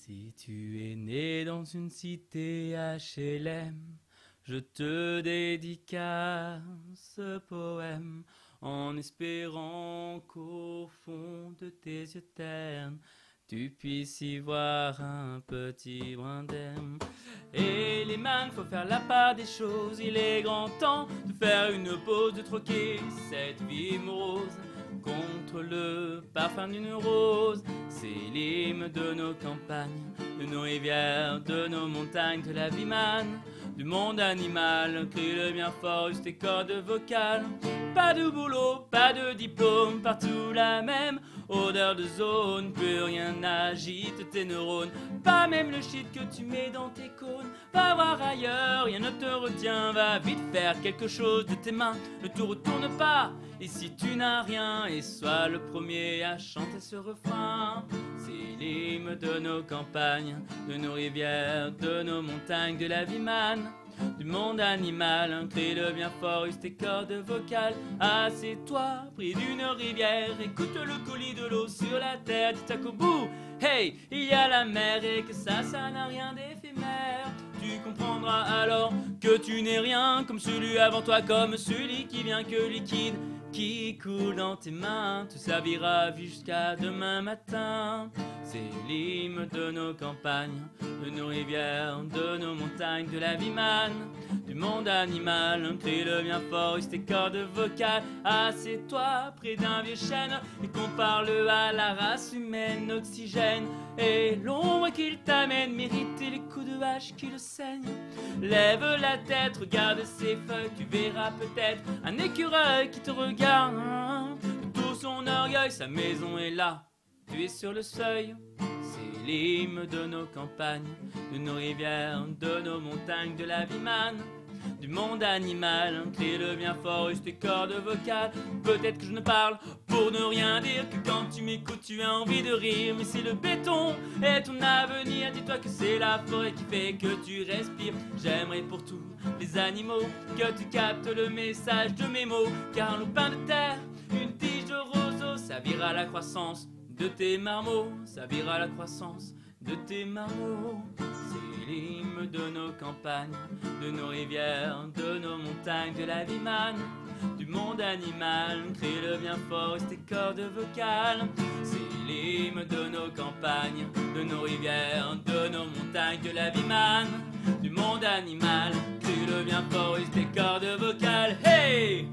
Si tu es né dans une cité HLM, je te dédicace ce poème en espérant qu'au fond de tes yeux ternes, tu puisses y voir un petit brin d'aime. Et les man, faut faire la part des choses, il est grand temps de faire une pause, de troquer cette vie morose contre le parfum d'une rose. C'est l'hymne de nos campagnes, de nos rivières, de nos montagnes, de la vie man, du monde animal. Crie le bien fort, juste tes cordes vocales. Pas de boulot, pas de diplôme, partout la même odeur de zone. Plus rien n'agite tes neurones, pas même le shit que tu mets dans tes cônes. Va voir ailleurs, rien ne te retient, va vite faire quelque chose de tes mains. Ne te retourne pas, et si tu n'as rien, et sois le premier à chanter ce refrain. C'est l'hymne de nos campagnes, de nos rivières, de nos montagnes, de la vie man, du monde animal. Crie-le bien fort, use tes cordes vocales. Assieds-toi près d'une rivière, écoute le colis de l'eau sur la terre. Dis-toi qu'au bout, hey, il y a la mer et que ça n'a rien d'éphémère. Tu comprendras alors que tu n'es rien comme celui avant toi, comme celui qui vient que liquide, qui coule dans tes mains, te servira jusqu'à demain matin. C'est l'hymne de nos campagnes, de nos rivières, de nos montagnes, de la vie man, du monde animal. Crie-le bien fort, use tes cordes vocales. Assieds-toi près d'un vieux chêne et qu'on parle à la race humaine. Oxygène et l'ombre qu'il t'amène mérite les coups de hache qui le saignent. Lève la tête, regarde ses feuilles, tu verras peut-être un écureuil qui te regarde. De tout son orgueil, sa maison est là, tu es sur le seuil. C'est l'hymne de nos campagnes, de nos rivières, de nos montagnes, de la vie man, du monde animal. Crie-le bien fort, use tes cordes vocales. Peut-être que je ne parle pour ne rien dire, que quand tu m'écoutes tu as envie de rire. Mais si le béton est ton avenir, dis-toi que c'est la forêt qui fait que tu respires. J'aimerais pour tous les animaux que tu captes le message de mes mots, car un lopin de terre, une tige de roseau, servira à la croissance de tes marmots, servira à la croissance de tes marmots. C'est l'hymne de nos campagnes, de nos rivières, de nos montagnes, de la vie man, du monde animal. Crie-le bien fort, use tes cordes vocales. C'est l'hymne de nos campagnes, de nos rivières, de nos montagnes, de la vie man, du monde animal. Crie-le bien fort, use tes cordes vocales. Hey!